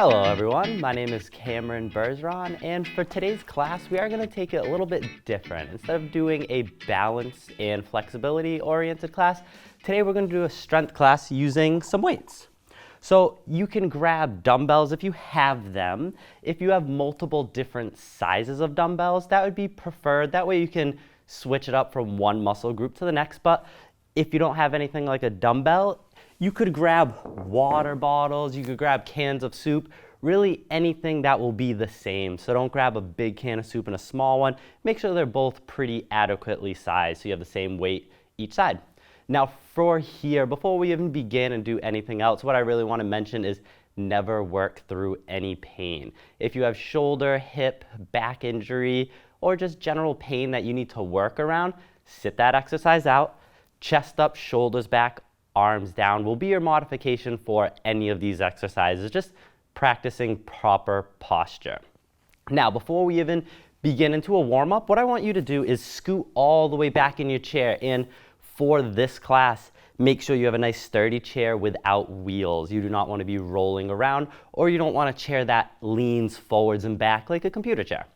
Hello everyone, my name is Cameron Bergeron, and for today's class we are going to take it a little bit different. Instead of doing a balance and flexibility oriented class, today we're going to do a strength class using some weights. So you can grab dumbbells if you have them. If you have multiple different sizes of dumbbells, that would be preferred. That way you can switch it up from one muscle group to the next. But if you don't have anything like a dumbbell, you could grab water bottles, you could grab cans of soup, really anything that will be the same. So don't grab a big can of soup and a small one. Make sure they're both pretty adequately sized so you have the same weight each side. Now for here, before we even begin and do anything else, what I really want to mention is never work through any pain. If you have shoulder, hip, back injury, or just general pain that you need to work around, sit that exercise out. Chest up, shoulders back, arms down will be your modification for any of these exercises, just practicing proper posture. Now, before we even begin into a warm-up, what I want you to do is scoot all the way back in your chair. And for this class, make sure you have a nice sturdy chair without wheels. You do not want to be rolling around, or you don't want a chair that leans forwards and back like a computer chair.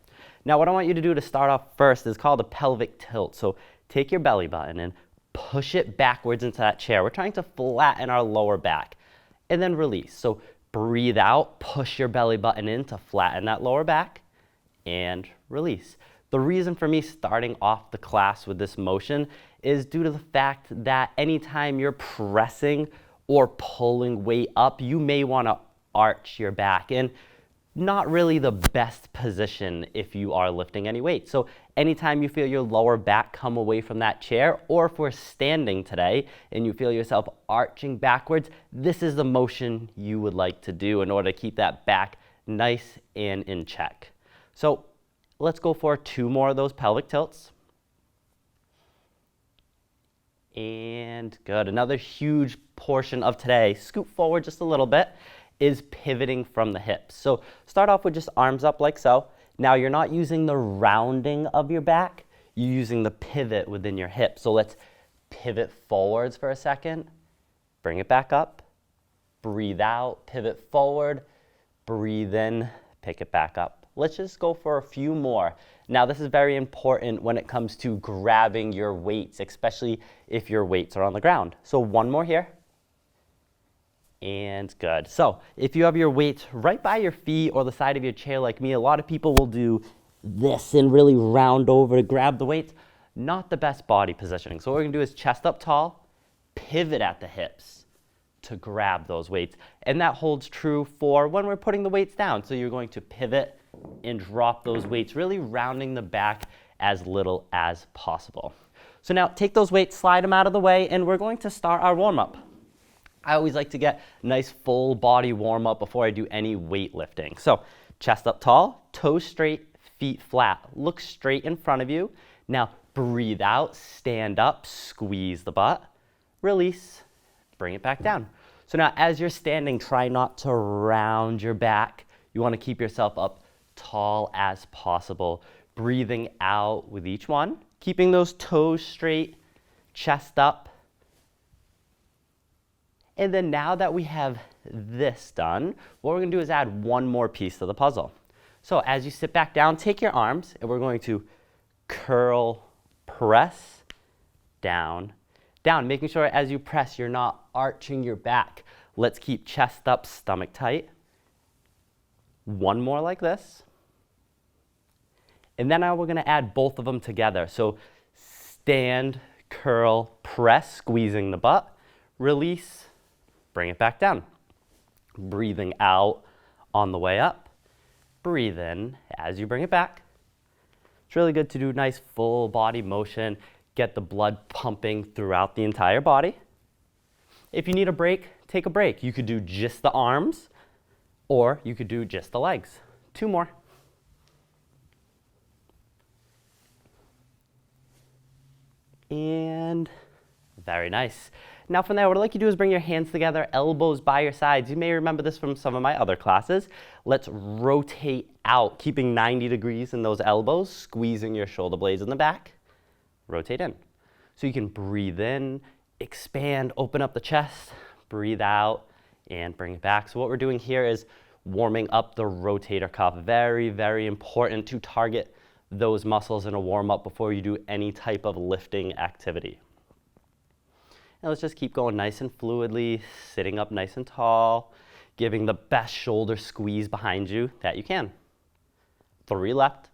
Now, what I want you to do to start off first is called a pelvic tilt. So take your belly button and push it backwards into that chair. We're trying to flatten our lower back. And then release. So breathe out, push your belly button in to flatten that lower back, and release. The reason for me starting off the class with this motion is due to the fact that anytime you're pressing or pulling weight up, you may want to arch your back. And not really the best position if you are lifting any weight. So anytime you feel your lower back come away from that chair, or if we're standing today and you feel yourself arching backwards, this is the motion you would like to do in order to keep that back nice and in check. So let's go for 2 more of those pelvic tilts. And good. Another huge portion of today, scoot forward just a little bit, is pivoting from the hips. So start off with just arms up like so. Now you're not using the rounding of your back, you're using the pivot within your hips. So let's pivot forwards for a second, bring it back up, breathe out, pivot forward, breathe in, pick it back up. Let's just go for a few more. Now this is very important when it comes to grabbing your weights, especially if your weights are on the ground. So 1 more here. And good. So if you have your weights right by your feet or the side of your chair like me, a lot of people will do this and really round over to grab the weights. Not the best body positioning. So what we're going to do is chest up tall, pivot at the hips to grab those weights. And that holds true for when we're putting the weights down. So you're going to pivot and drop those weights, really rounding the back as little as possible. So now take those weights, slide them out of the way, and we're going to start our warm-up. I always like to get a nice full body warm up before I do any weightlifting. So chest up tall, toes straight, feet flat. Look straight in front of you. Now breathe out, stand up, squeeze the butt, release, bring it back down. So now as you're standing, try not to round your back. You want to keep yourself up tall as possible. Breathing out with each one, keeping those toes straight, chest up. And then now that we have this done, what we're going to do is add 1 more piece to the puzzle. So as you sit back down, take your arms, and we're going to curl, press, down, down, making sure as you press, you're not arching your back. Let's keep chest up, stomach tight. 1 more like this. And then now we're going to add both of them together. So stand, curl, press, squeezing the butt, release, bring it back down. Breathing out on the way up. Breathe in as you bring it back. It's really good to do nice full body motion, get the blood pumping throughout the entire body. If you need a break, take a break. You could do just the arms, or you could do just the legs. 2 more. And very nice. Now from there, what I'd like you to do is bring your hands together, elbows by your sides. You may remember this from some of my other classes. Let's rotate out, keeping 90 degrees in those elbows, squeezing your shoulder blades in the back. Rotate in. So you can breathe in, expand, open up the chest, breathe out, and bring it back. So what we're doing here is warming up the rotator cuff. Very, very important to target those muscles in a warm-up before you do any type of lifting activity. And let's just keep going nice and fluidly, sitting up nice and tall, giving the best shoulder squeeze behind you that you can. 3 left.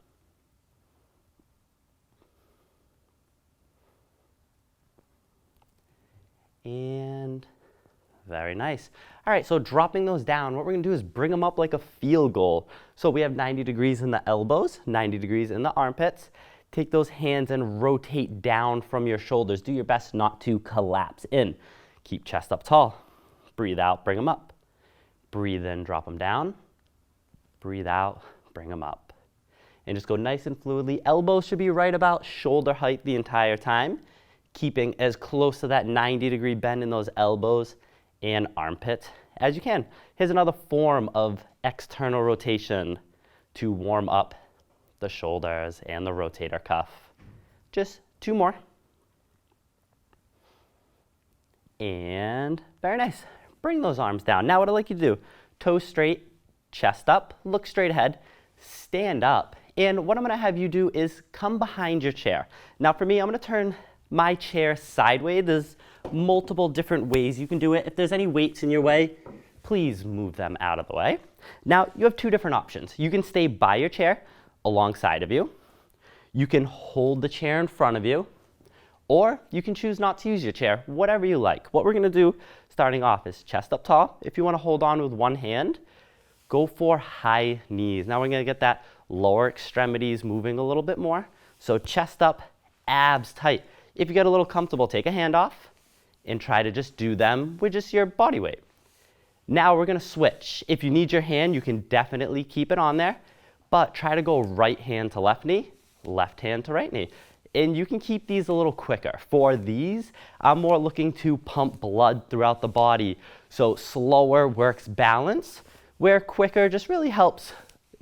And very nice. All right, so dropping those down, what we're gonna do is bring them up like a field goal. So we have 90 degrees in the elbows, 90 degrees in the armpits. Take those hands and rotate down from your shoulders. Do your best not to collapse in. Keep chest up tall. Breathe out, bring them up. Breathe in, drop them down. Breathe out, bring them up. And just go nice and fluidly. Elbows should be right about shoulder height the entire time, keeping as close to that 90-degree bend in those elbows and armpit as you can. Here's another form of external rotation to warm up the shoulders and the rotator cuff. Just 2 more. And very nice. Bring those arms down. Now what I'd like you to do, toes straight, chest up, look straight ahead, stand up. And what I'm gonna have you do is come behind your chair. Now for me, I'm gonna turn my chair sideways. There's multiple different ways you can do it. If there's any weights in your way, please move them out of the way. Now you have 2 different options. You can stay by your chair alongside of you. You can hold the chair in front of you, or you can choose not to use your chair, whatever you like. What we're gonna do starting off is chest up tall. If you wanna hold on with one hand, go for high knees. Now we're gonna get that lower extremities moving a little bit more. So chest up, abs tight. If you get a little comfortable, take a hand off and try to just do them with just your body weight. Now we're gonna switch. If you need your hand, you can definitely keep it on there, but try to go right hand to left knee, left hand to right knee. And you can keep these a little quicker. For these, I'm more looking to pump blood throughout the body. So slower works balance, where quicker just really helps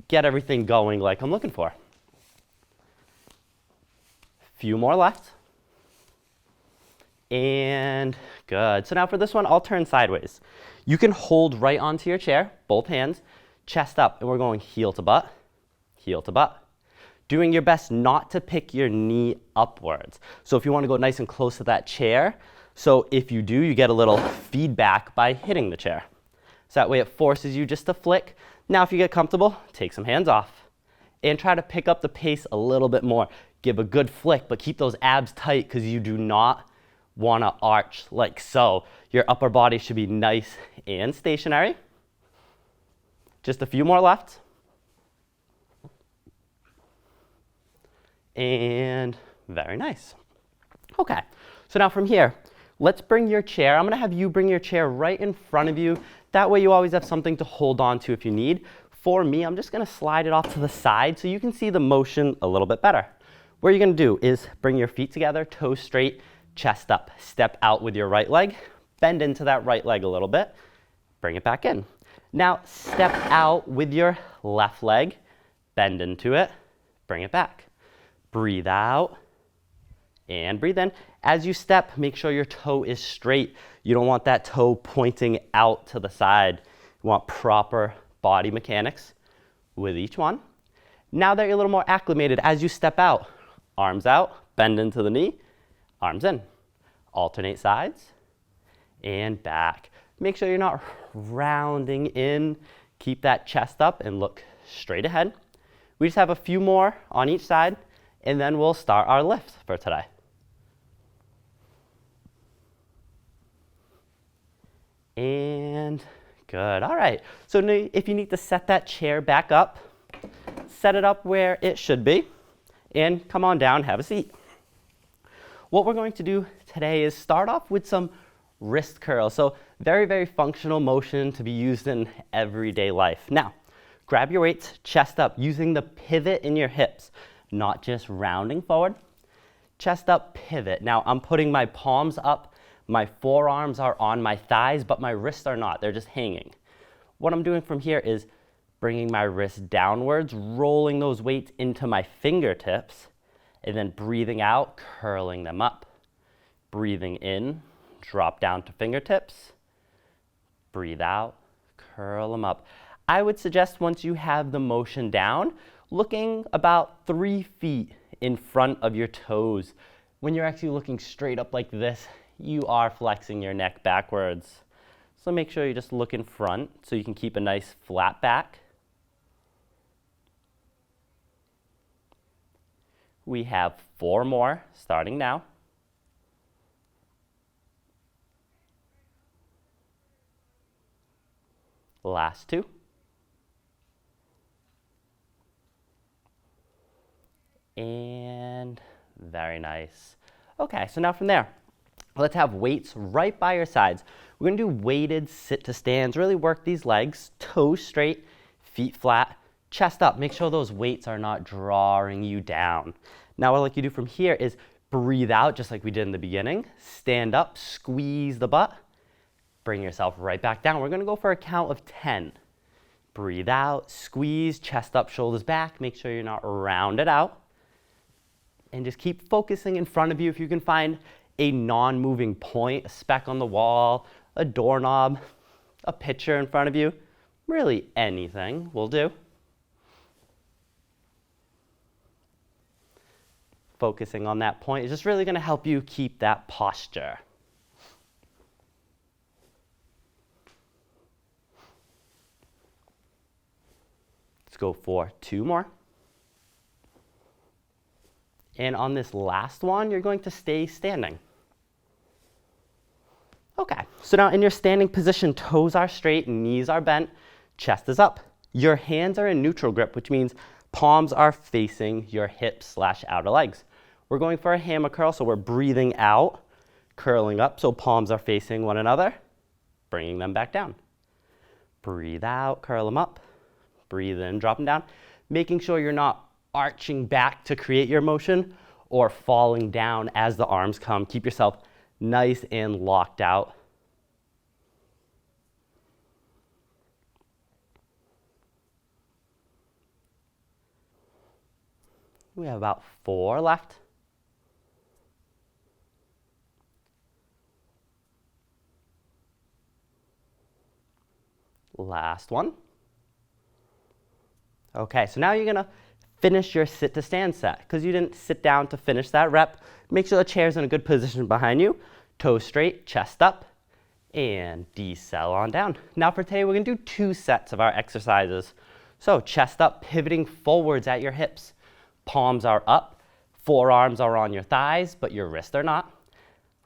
get everything going like I'm looking for. Few more left. And good. So now for this one, I'll turn sideways. You can hold right onto your chair, both hands, chest up, and we're going heel to butt, heel to butt. Doing your best not to pick your knee upwards. So if you want to go nice and close to that chair, so if you do, you get a little feedback by hitting the chair. So that way it forces you just to flick. Now if you get comfortable, take some hands off and try to pick up the pace a little bit more. Give a good flick, but keep those abs tight because you do not want to arch like so. Your upper body should be nice and stationary. Just a few more left. And very nice. Okay, so now from here, let's bring your chair. I'm gonna have you bring your chair right in front of you. That way you always have something to hold on to if you need. For me, I'm just gonna slide it off to the side so you can see the motion a little bit better. What you're gonna do is bring your feet together, toes straight, chest up. Step out with your right leg, bend into that right leg a little bit, bring it back in. Now step out with your left leg, bend into it, bring it back. Breathe out and breathe in. As you step, make sure your toe is straight. You don't want that toe pointing out to the side. You want proper body mechanics with each one. Now that you're a little more acclimated, as you step out, arms out, bend into the knee, arms in. Alternate sides and back. Make sure you're not rounding in. Keep that chest up and look straight ahead. We just have a few more on each side, and then we'll start our lift for today. And good. All right. So if you need to set that chair back up, set it up where it should be, and come on down, have a seat. What we're going to do today is start off with some wrist curls. So very, very functional motion to be used in everyday life. Now, grab your weights, chest up, using the pivot in your hips, not just rounding forward. Chest up, pivot. Now I'm putting my palms up, my forearms are on my thighs, but my wrists are not, they're just hanging. What I'm doing from here is bringing my wrists downwards, rolling those weights into my fingertips, and then breathing out, curling them up. Breathing in, drop down to fingertips. Breathe out, curl them up. I would suggest once you have the motion down, looking about 3 feet in front of your toes. When you're actually looking straight up like this, you are flexing your neck backwards. So make sure you just look in front so you can keep a nice flat back. We have 4 more starting now. Last 2. And very nice. Okay, so now from there, let's have weights right by your sides. We're going to do weighted sit to stands. Really work these legs, toes straight, feet flat, chest up. Make sure those weights are not drawing you down. Now what I'd like you to do from here is breathe out just like we did in the beginning. Stand up, squeeze the butt, bring yourself right back down. We're going to go for a count of 10. Breathe out, squeeze, chest up, shoulders back. Make sure you're not rounded out. And just keep focusing in front of you. If you can find a non-moving point, a speck on the wall, a doorknob, a picture in front of you, really anything will do. Focusing on that point is just really going to help you keep that posture. Let's go for 2 more. And on this last one, you're going to stay standing. Okay, so now in your standing position, toes are straight, knees are bent, chest is up. Your hands are in neutral grip, which means palms are facing your hips / outer legs. We're going for a hammer curl, so we're breathing out, curling up, so palms are facing one another, bringing them back down. Breathe out, curl them up, breathe in, drop them down, making sure you're not arching back to create your motion or falling down as the arms come. Keep yourself nice and locked out. We have about 4 left. Last one. Okay, so now you're going to finish your sit to stand set. Because you didn't sit down to finish that rep, make sure the chair's in a good position behind you. Toes straight, chest up, and decel on down. Now for today, we're going to do 2 sets of our exercises. So chest up, pivoting forwards at your hips. Palms are up, forearms are on your thighs, but your wrists are not.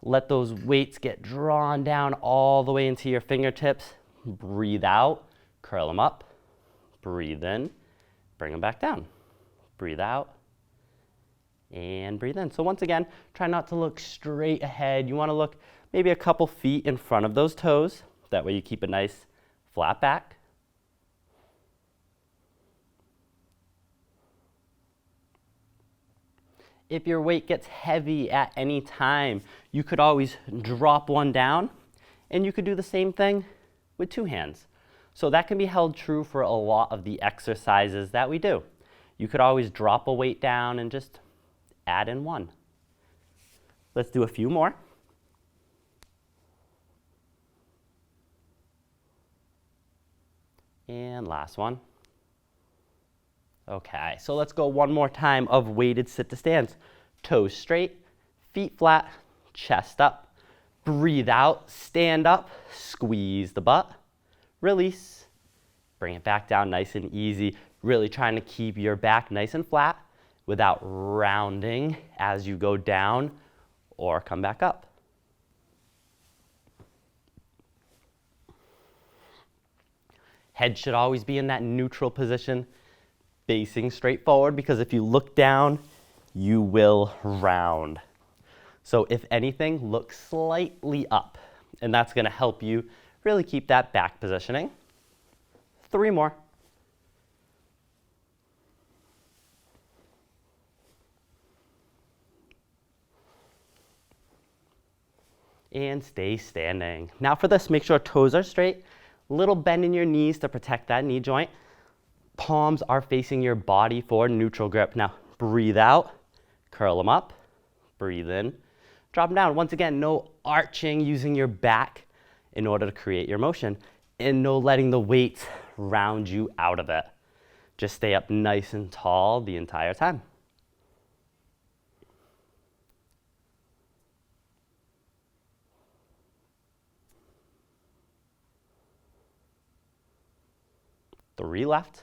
Let those weights get drawn down all the way into your fingertips. Breathe out, curl them up. Breathe in, bring them back down. Breathe out, and breathe in. So once again, try not to look straight ahead. You want to look maybe a couple feet in front of those toes. That way you keep a nice flat back. If your weight gets heavy at any time, you could always drop one down, and you could do the same thing with 2 hands. So that can be held true for a lot of the exercises that we do. You could always drop a weight down and just add in 1. Let's do a few more. And last one. Okay, so let's go one more time of weighted sit to stands. Toes straight, feet flat, chest up. Breathe out, stand up, squeeze the butt, release, bring it back down nice and easy. Really trying to keep your back nice and flat without rounding as you go down or come back up. Head should always be in that neutral position, facing straight forward, because if you look down, you will round. So if anything, look slightly up, and that's going to help you really keep that back positioning. 3 more. And stay standing. Now for this, make sure toes are straight, little bend in your knees to protect that knee joint. Palms are facing your body for neutral grip. Now breathe out, curl them up, breathe in, drop them down. Once again, no arching using your back in order to create your motion, and no letting the weights round you out of it. Just stay up nice and tall the entire time. Three left.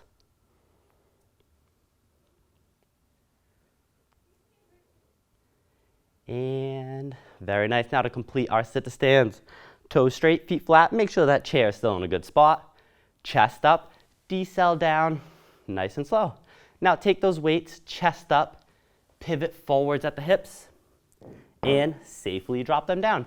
And very nice. Now to complete our sit to stands. Toes straight, feet flat. Make sure that chair is still in a good spot. Chest up, decel down, nice and slow. Now take those weights, chest up, pivot forwards at the hips, and safely drop them down.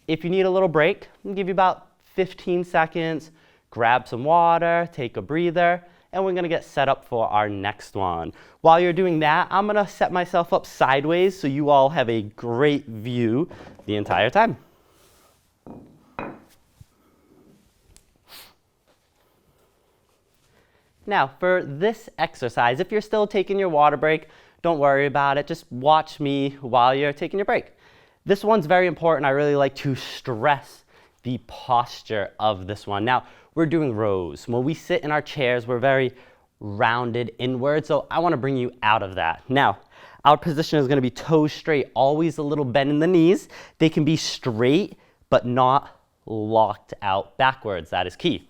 If you need a little break, I'll give you about 15 seconds. Grab some water, take a breather, and we're gonna get set up for our next one. While you're doing that, I'm gonna set myself up sideways so you all have a great view the entire time. Now, for this exercise, if you're still taking your water break, don't worry about it. Just watch me while you're taking your break. This one's very important. I really like to stress the posture of this one. Now, we're doing rows. When we sit in our chairs, we're very rounded inward, so I want to bring you out of that. Now, our position is going to be toes straight, always a little bend in the knees. They can be straight, but not locked out backwards. That is key.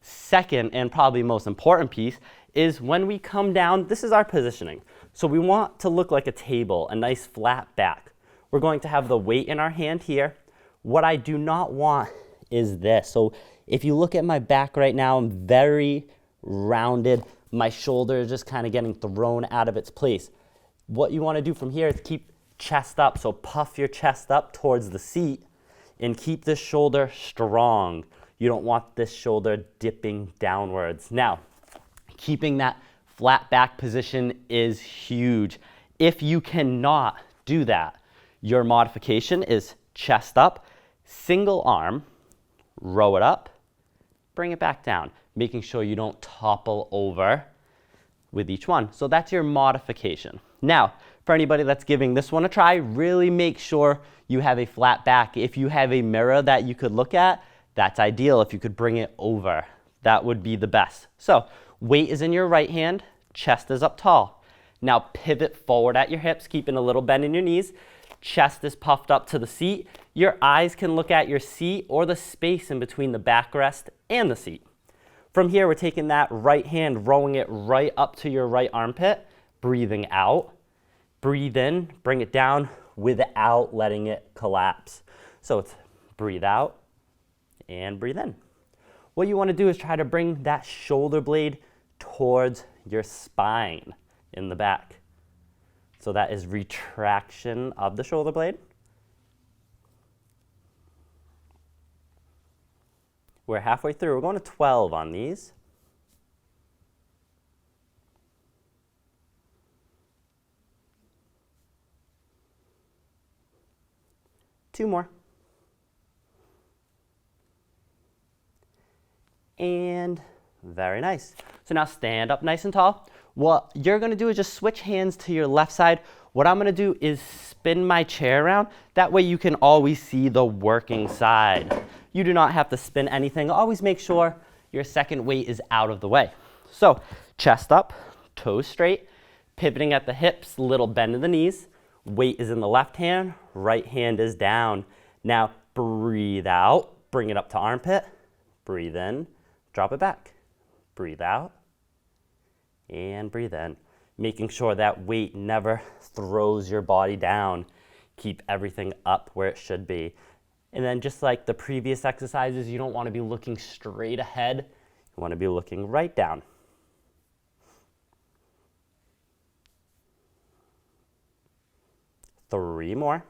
Second, and probably most important piece, is when we come down, this is our positioning. So we want to look like a table, a nice flat back. We're going to have the weight in our hand here. What I do not want is this. So if you look at my back right now, I'm very rounded. My shoulder is just kind of getting thrown out of its place. What you want to do from here is keep chest up. So puff your chest up towards the seat and keep this shoulder strong. You don't want this shoulder dipping downwards. Now, keeping that flat back position is huge. If you cannot do that, your modification is chest up, single arm, row it up, bring it back down, making sure you don't topple over with each one. So that's your modification. Now, for anybody that's giving this one a try, really make sure you have a flat back. If you have a mirror that you could look at, that's ideal. If you could bring it over, that would be the best. So weight is in your right hand, chest is up tall. Now pivot forward at your hips, keeping a little bend in your knees. Chest is puffed up to the seat. Your eyes can look at your seat or the space in between the backrest and the seat. From here, we're taking that right hand, rowing it right up to your right armpit, breathing out. Breathe in, bring it down without letting it collapse. So it's breathe out and breathe in. What you want to do is try to bring that shoulder blade towards your spine in the back. So that is retraction of the shoulder blade. We're halfway through. We're going to 12 on these. Two more. And very nice. So now stand up nice and tall. What you're going to do is just switch hands to your left side. What I'm going to do is spin my chair around. That way you can always see the working side. You do not have to spin anything. Always make sure your second weight is out of the way. So chest up, toes straight, pivoting at the hips, little bend in the knees. Weight is in the left hand, right hand is down. Now breathe out, bring it up to armpit, breathe in, drop it back, breathe out, and breathe in. Making sure that weight never throws your body down. Keep everything up where it should be. And then just like the previous exercises, you don't want to be looking straight ahead. You want to be looking right down. Three more.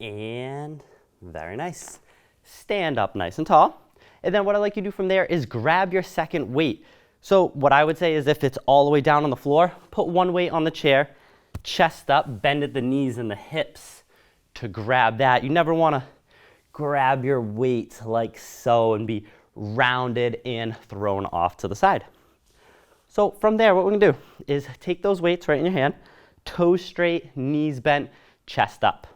And very nice. Stand up nice and tall. And then what I like you to do from there is grab your second weight. So what I would say is if it's all the way down on the floor, put one weight on the chair, chest up, bend at the knees and the hips to grab that. You never want to grab your weight like so and be rounded and thrown off to the side. So from there, what we're going to do is take those weights right in your hand, toes straight, knees bent, chest up.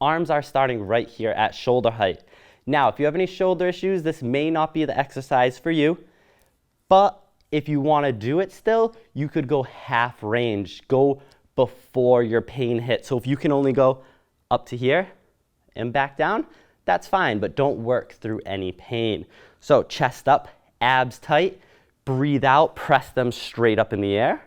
arms are starting right here at shoulder height. Now, if you have any shoulder issues, this may not be the exercise for you, but if you want to do it still, you could go half range, go before your pain hits. So if you can only go up to here and back down, that's fine, but don't work through any pain. So chest up, abs tight, breathe out, press them straight up in the air.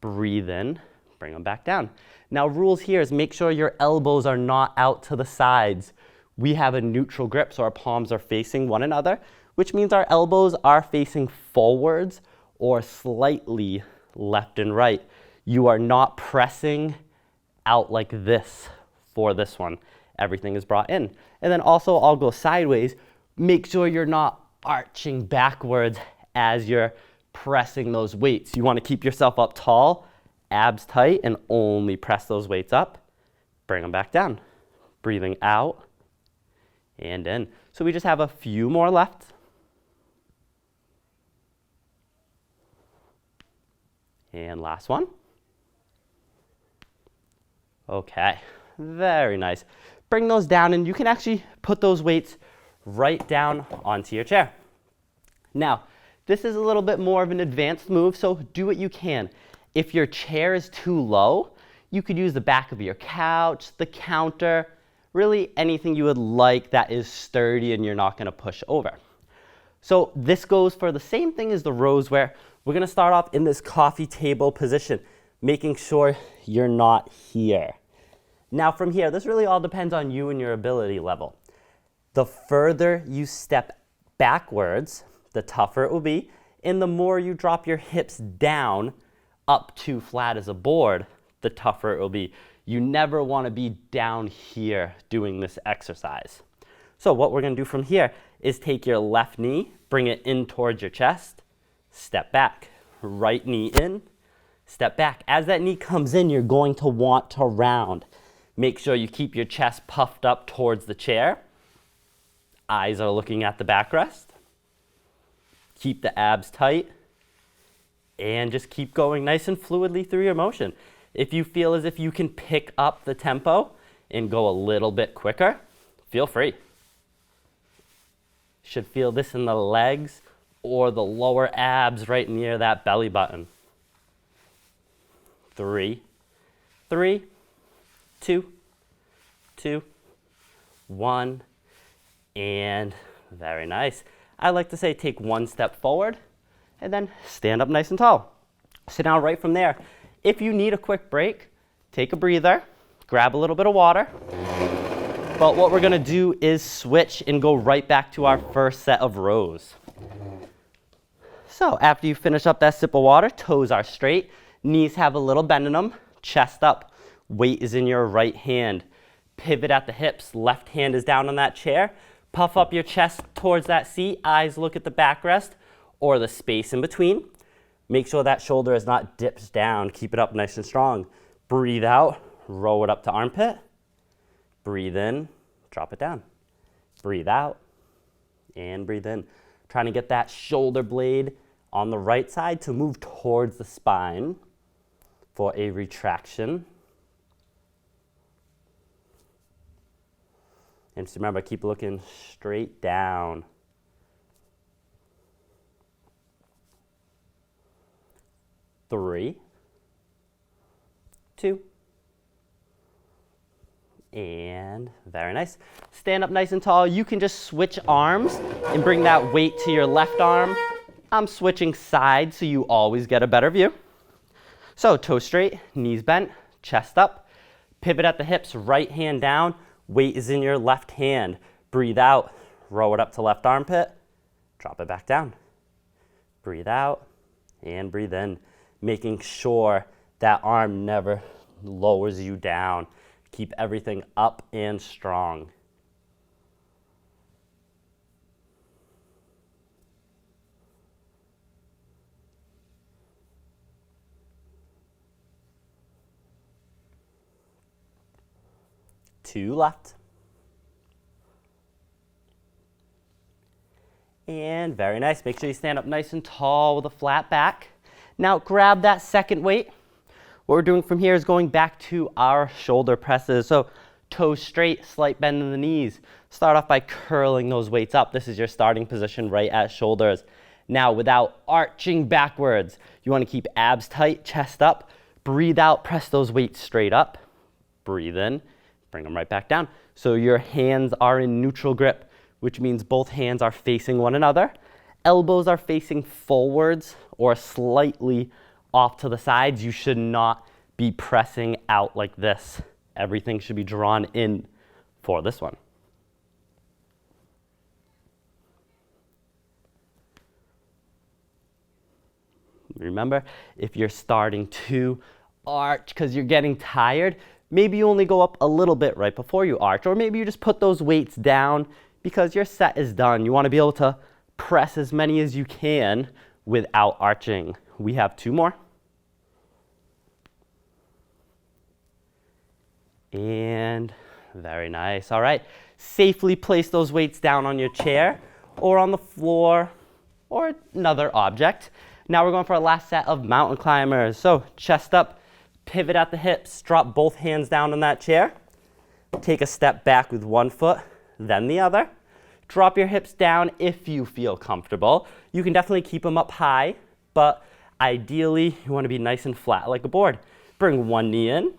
Breathe in, bring them back down. Now rules here is make sure your elbows are not out to the sides. We have a neutral grip, so our palms are facing one another, which means our elbows are facing forwards or slightly left and right. You are not pressing out like this for this one. Everything is brought in. And then also I'll go sideways. Make sure you're not arching backwards as you're pressing those weights. You want to keep yourself up tall, abs tight, and only press those weights up. Bring them back down. Breathing out and in. So we just have a few more left. And last one. Okay, very nice. Bring those down, and you can actually put those weights right down onto your chair. Now, this is a little bit more of an advanced move, so do what you can. If your chair is too low, you could use the back of your couch, the counter, really anything you would like that is sturdy and you're not going to push over. So this goes for the same thing as the rows, where we're going to start off in this coffee table position, making sure you're not here. Now from here, this really all depends on you and your ability level. The further you step backwards, the tougher it will be, and the more you drop your hips down up to flat as a board, the tougher it will be. You never want to be down here doing this exercise. So what we're going to do from here is take your left knee, bring it in towards your chest, step back, right knee in, step back. As that knee comes in, you're going to want to round. Make sure you keep your chest puffed up towards the chair. Eyes are looking at the backrest. Keep the abs tight. And just keep going nice and fluidly through your motion. If you feel as if you can pick up the tempo and go a little bit quicker, feel free. Should feel this in the legs or the lower abs right near that belly button. 3, 2, 1, and very nice. I like to say take one step forward and then stand up nice and tall. So now right from there, if you need a quick break, take a breather, grab a little bit of water. But what we're gonna do is switch and go right back to our first set of rows. So after you finish up that sip of water, toes are straight, knees have a little bend in them, chest up, weight is in your right hand. Pivot at the hips, left hand is down on that chair. Puff up your chest towards that seat, eyes look at the backrest or the space in between. Make sure that shoulder is not dipped down. Keep it up nice and strong. Breathe out, roll it up to armpit. Breathe in, drop it down. Breathe out, and breathe in. Trying to get that shoulder blade on the right side to move towards the spine for a retraction. And just remember, keep looking straight down. 3, 2, and very nice. Stand up nice and tall. You can just switch arms and bring that weight to your left arm. I'm switching sides so you always get a better view. So toes straight, knees bent, chest up. Pivot at the hips, right hand down. Weight is in your left hand. Breathe out, roll it up to left armpit. Drop it back down. Breathe out and breathe in. Making sure that arm never lowers you down. Keep everything up and strong. Two left. And very nice. Make sure you stand up nice and tall with a flat back. Now grab that second weight. What we're doing from here is going back to our shoulder presses. So Toes straight, slight bend in the knees. Start off by curling those weights up. This is your starting position right at shoulders. Now, without arching backwards, you want to keep abs tight, chest up. Breathe out, press those weights straight up. Breathe in, bring them right back down. So your hands are in neutral grip, which means both hands are facing one another. Elbows are facing forwards or slightly off to the sides. You should not be pressing out like this. Everything should be drawn in for this one. Remember, if you're starting to arch because you're getting tired, maybe you only go up a little bit right before you arch, or maybe you just put those weights down because your set is done. You want to be able to press as many as you can without arching. We have 2 more. And very nice. All right, safely place those weights down on your chair or on the floor or another object. Now we're going for our last set of mountain climbers. So chest up, pivot at the hips, drop both hands down on that chair. Take a step back with one foot, then the other. Drop your hips down if you feel comfortable. You can definitely keep them up high, but ideally you want to be nice and flat like a board. Bring one knee in,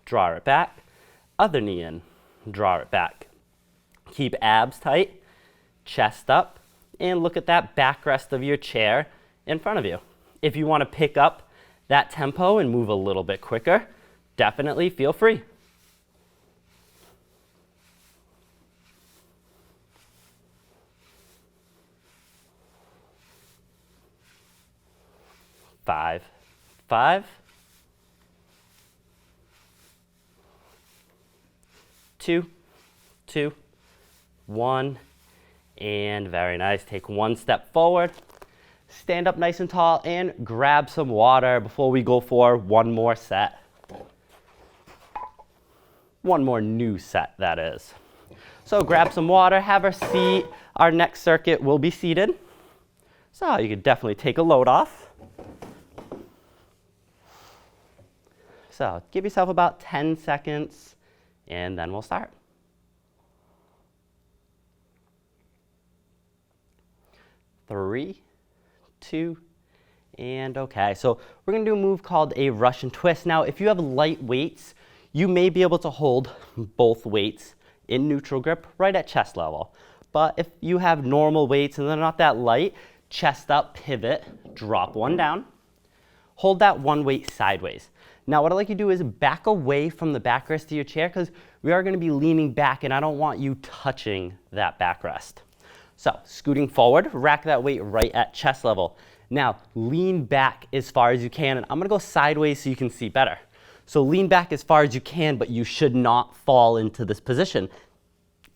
draw it back, other knee in, draw it back. Keep abs tight, chest up, and look at that backrest of your chair in front of you. If you want to pick up that tempo and move a little bit quicker, definitely feel free. Five, 2, 1, and very nice. Take one step forward, stand up nice and tall, and grab some water before we go for one more set. One more new set, that is. So grab some water, have a seat. Our next circuit will be seated. So you can definitely take a load off. So give yourself about 10 seconds, and then we'll start. 3, 2, and okay. So we're gonna do a move called a Russian twist. Now, if you have light weights, you may be able to hold both weights in neutral grip right at chest level. But if you have normal weights and they're not that light, chest up, pivot, drop one down, hold that one weight sideways. Now what I'd like you to do is back away from the backrest of your chair because we are going to be leaning back and I don't want you touching that backrest. So scooting forward, rack that weight right at chest level. Now lean back as far as you can, and I'm going to go sideways so you can see better. So lean back as far as you can, but you should not fall into this position.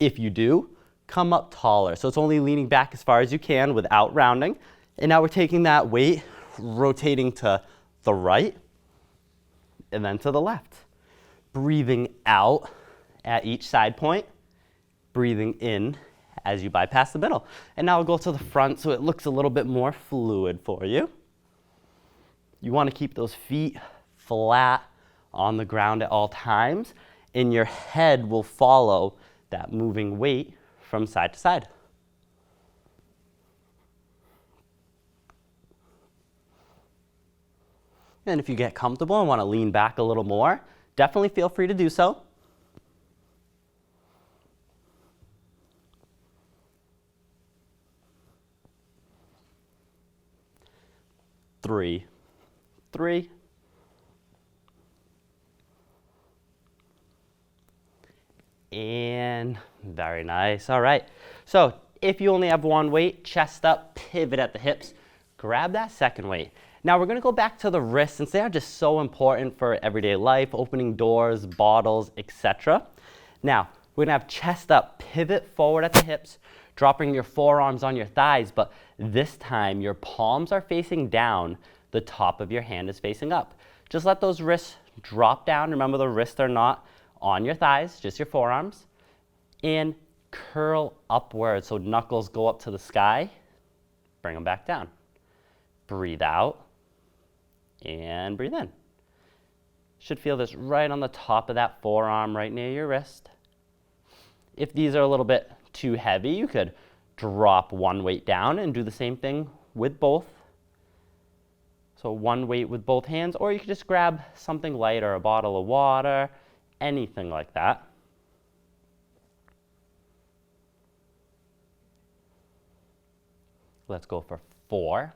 If you do, come up taller. So it's only leaning back as far as you can without rounding. And now we're taking that weight, rotating to the right, and then to the left. Breathing out at each side point, breathing in as you bypass the middle. And now we'll go to the front so it looks a little bit more fluid for you. You want to keep those feet flat on the ground at all times, and your head will follow that moving weight from side to side. And if you get comfortable and want to lean back a little more, definitely feel free to do so. 3, 3, and very nice. All right. So if you only have one weight, chest up, pivot at the hips, grab that second weight. Now we're going to go back to the wrists since they are just so important for everyday life, opening doors, bottles, etc. Now we're going to have chest up, pivot forward at the hips, dropping your forearms on your thighs, but this time your palms are facing down, the top of your hand is facing up. Just let those wrists drop down. Remember, the wrists are not on your thighs, just your forearms. And curl upwards, so knuckles go up to the sky. Bring them back down. Breathe out and breathe in. Should feel this right on the top of that forearm, right near your wrist. If these are a little bit too heavy, you could drop one weight down and do the same thing with both. So one weight with both hands, or you could just grab something light or a bottle of water, anything like that. Let's go for 4,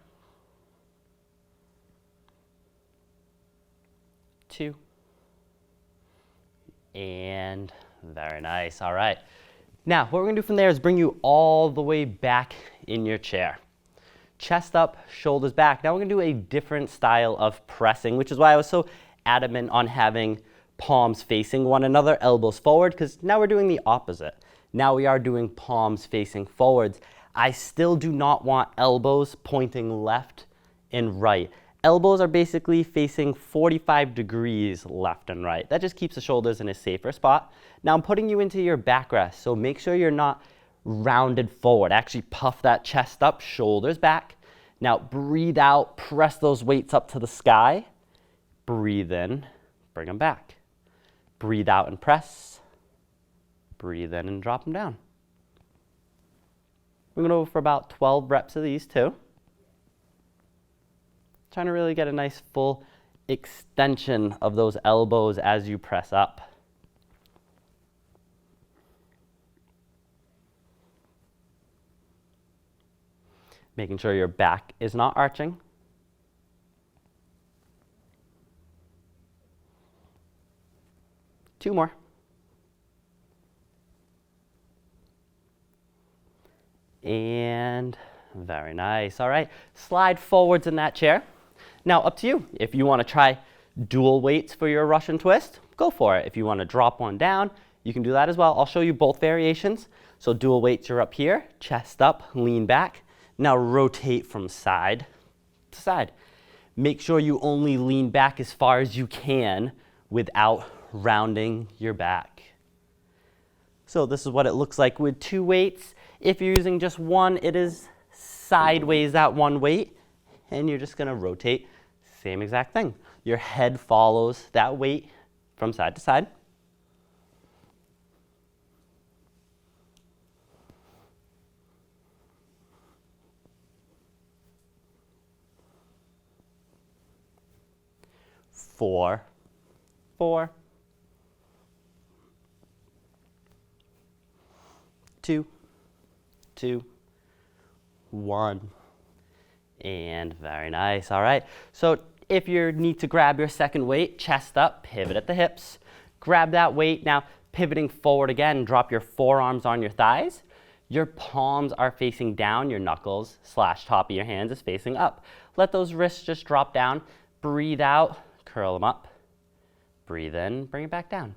2, and very nice. All right. Now, what we're going to do from there is bring you all the way back in your chair. Chest up, shoulders back. Now we're going to do a different style of pressing, which is why I was so adamant on having palms facing one another, elbows forward, because now we're doing the opposite. Now we are doing palms facing forwards. I still do not want elbows pointing left and right. Elbows are basically facing 45 degrees left and right. That just keeps the shoulders in a safer spot. Now I'm putting you into your backrest, so make sure you're not rounded forward. Actually puff that chest up, shoulders back. Now breathe out, press those weights up to the sky. Breathe in, bring them back. Breathe out and press. Breathe in and drop them down. We're going to go for about 12 reps of these too. Trying to really get a nice full extension of those elbows as you press up. Making sure your back is not arching. Two more. And very nice. All right, slide forwards in that chair. Now up to you. If you want to try dual weights for your Russian twist, go for it. If you want to drop one down, you can do that as well. I'll show you both variations. So dual weights, you're up here, chest up, lean back. Now rotate from side to side. Make sure you only lean back as far as you can without rounding your back. So this is what it looks like with 2 weights. If you're using just one, it is sideways at one weight, and you're just going to rotate, same exact thing. Your head follows that weight from side to side. Four, 2, 1, and very nice. All right, so if you need to grab your second weight, chest up, pivot at the hips, grab that weight. Now pivoting forward again, drop your forearms on your thighs. Your palms are facing down, your knuckles / top of your hands is facing up. Let those wrists just drop down. Breathe out, curl them up. Breathe in, bring it back down.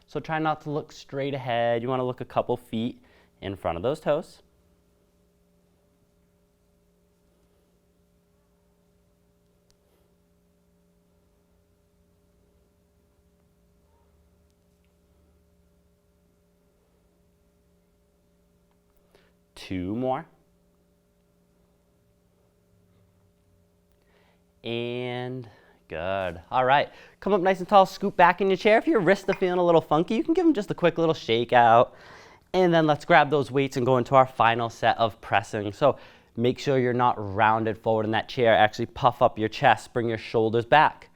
So try not to look straight ahead. You want to look a couple feet in front of those toes. Two more. And good. All right, come up nice and tall, scoop back in your chair. If your wrists are feeling a little funky, you can give them just a quick little shake out. And then let's grab those weights and go into our final set of pressing. So make sure you're not rounded forward in that chair. Actually puff up your chest, bring your shoulders back.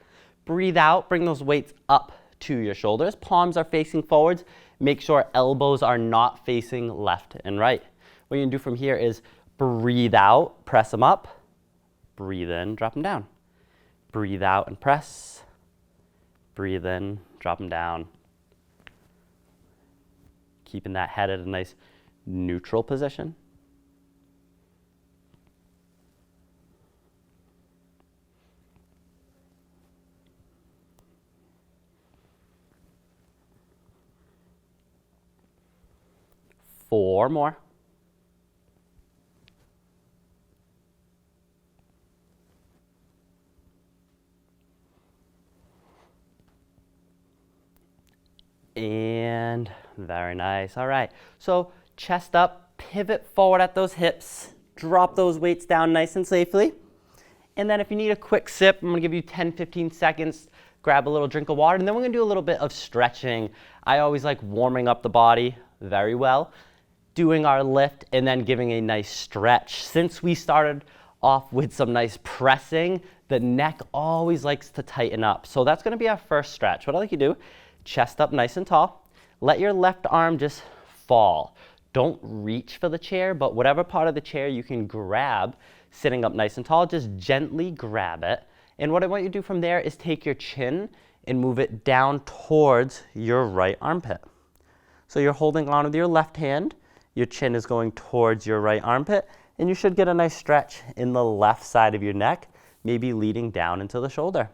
Breathe out, bring those weights up to your shoulders. Palms are facing forwards. Make sure elbows are not facing left and right. What you're gonna do from here is breathe out, press them up. Breathe in, drop them down. Breathe out and press. Breathe in, drop them down. Keeping that head at a nice neutral position. Four more. And very nice. All right, so chest up, pivot forward at those hips, drop those weights down nice and safely. And then if you need a quick sip, I'm gonna give you 10-15 seconds grab a little drink of water, and then we're gonna do a little bit of stretching. I always like warming up the body very well, doing our lift, and then giving a nice stretch. Since we started off with some nice pressing, the neck always likes to tighten up. So that's gonna be our first stretch. What I like you to do, chest up nice and tall. Let your left arm just fall. Don't reach for the chair, but whatever part of the chair you can grab, sitting up nice and tall, just gently grab it. And what I want you to do from there is take your chin and move it down towards your right armpit. So you're holding on with your left hand, your chin is going towards your right armpit, and you should get a nice stretch in the left side of your neck, maybe leading down into the shoulder.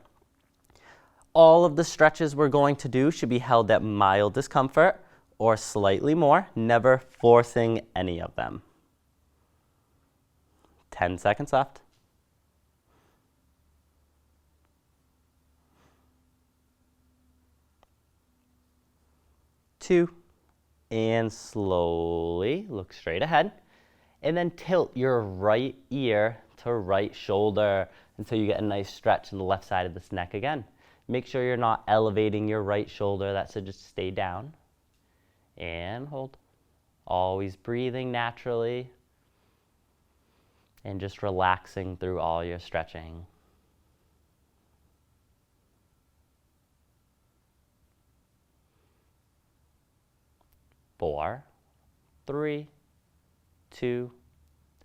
All of the stretches we're going to do should be held at mild discomfort or slightly more, never forcing any of them. 10 seconds left. 2, and slowly look straight ahead. And then tilt your right ear to right shoulder until you get a nice stretch in the left side of this neck again. Make sure you're not elevating your right shoulder. That should just stay down. And hold. Always breathing naturally. And just relaxing through all your stretching. 4, 3, 2,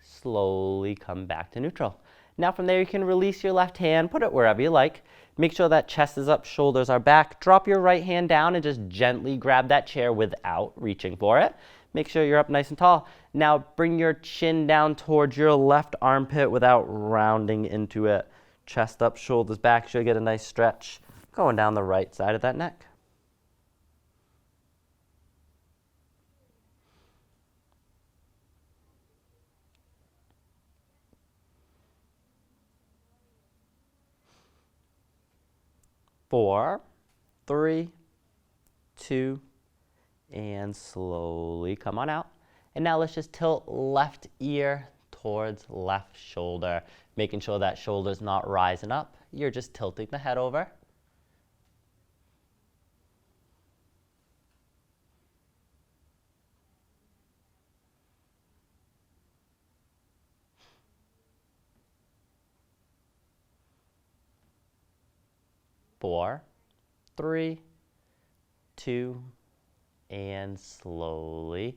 slowly come back to neutral. Now from there you can release your left hand, put it wherever you like. Make sure that chest is up, shoulders are back. Drop your right hand down and just gently grab that chair without reaching for it. Make sure you're up nice and tall. Now bring your chin down towards your left armpit without rounding into it. Chest up, shoulders back, so you get a nice stretch going down the right side of that neck. 4, 3, 2, and slowly come on out. And now let's just tilt left ear towards left shoulder, making sure that shoulder's not rising up. You're just tilting the head over. Four, 3, 2, and slowly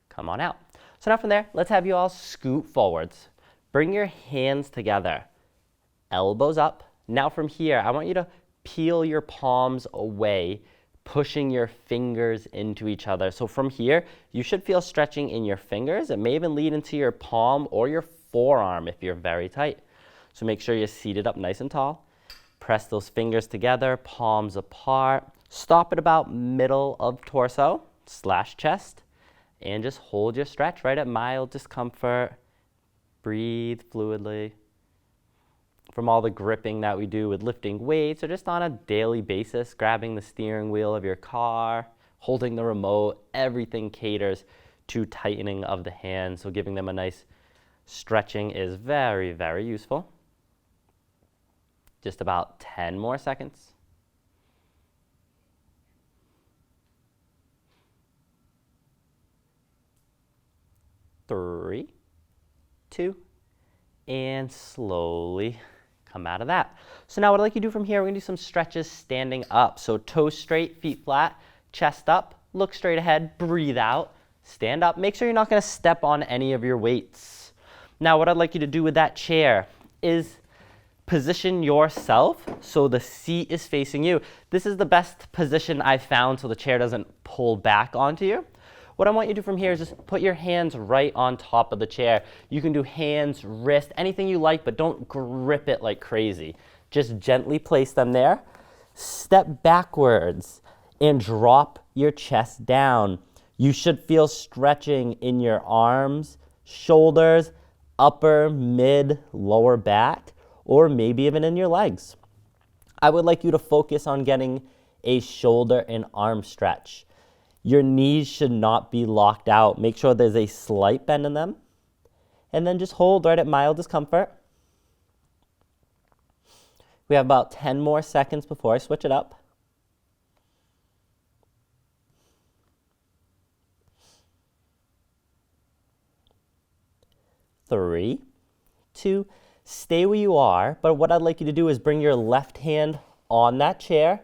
come on out. So now from there, let's have you all scoot forwards. Bring your hands together, elbows up. Now from here, I want you to peel your palms away, pushing your fingers into each other. So from here, you should feel stretching in your fingers. It may even lead into your palm or your forearm if you're very tight. So make sure you're seated up nice and tall. Press those fingers together, palms apart. Stop at about middle of torso / chest. And just hold your stretch right at mild discomfort. Breathe fluidly. From all the gripping that we do with lifting weights or just on a daily basis, grabbing the steering wheel of your car, holding the remote, everything caters to tightening of the hands. So giving them a nice stretching is very, very useful. Just about 10 more seconds. 3, 2, and slowly come out of that. So now what I'd like you to do from here, we're gonna do some stretches standing up. So toes straight, feet flat, chest up, look straight ahead, breathe out, stand up. Make sure you're not gonna step on any of your weights. Now what I'd like you to do with that chair is position yourself so the seat is facing you. This is the best position I've found so the chair doesn't pull back onto you. What I want you to do from here is just put your hands right on top of the chair. You can do hands, wrist, anything you like, but don't grip it like crazy. Just gently place them there. Step backwards and drop your chest down. You should feel stretching in your arms, shoulders, upper, mid, lower back, or maybe even in your legs. I would like you to focus on getting a shoulder and arm stretch. Your knees should not be locked out. Make sure there's a slight bend in them. And then just hold right at mild discomfort. We have about 10 more seconds before I switch it up. 3, 2, stay where you are, but what I'd like you to do is bring your left hand on that chair,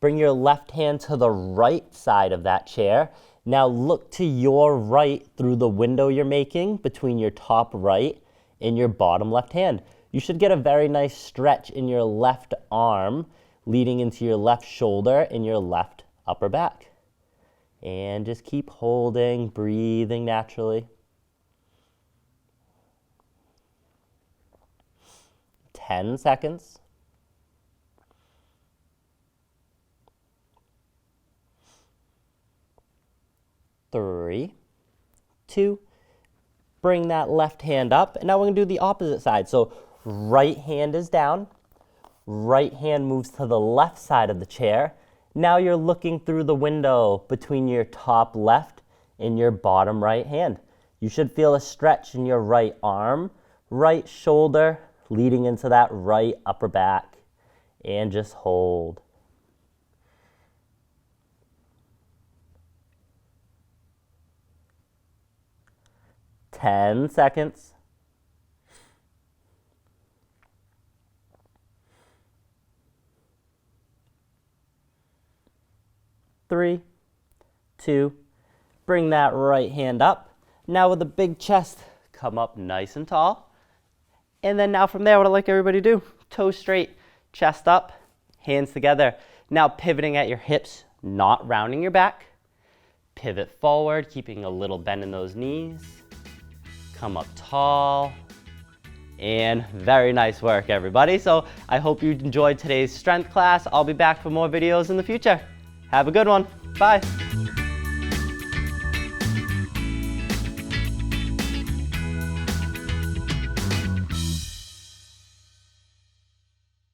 bring your left hand to the right side of that chair. Now look to your right through the window you're making between your top right and your bottom left hand. You should get a very nice stretch in your left arm, leading into your left shoulder and your left upper back. And just keep holding, breathing naturally. 10 seconds. 3, 2, bring that left hand up, and now we're going to do the opposite side. So right hand is down, right hand moves to the left side of the chair. Now you're looking through the window between your top left and your bottom right hand. You should feel a stretch in your right arm, right shoulder, leading into that right upper back, and just hold. 10 seconds. 3, 2, bring that right hand up. Now with a big chest, come up nice and tall. And then now from there, what I'd like everybody to do, toes straight, chest up, hands together. Now pivoting at your hips, not rounding your back. Pivot forward, keeping a little bend in those knees. Come up tall. And very nice work, everybody. So I hope you enjoyed today's strength class. I'll be back for more videos in the future. Have a good one. Bye.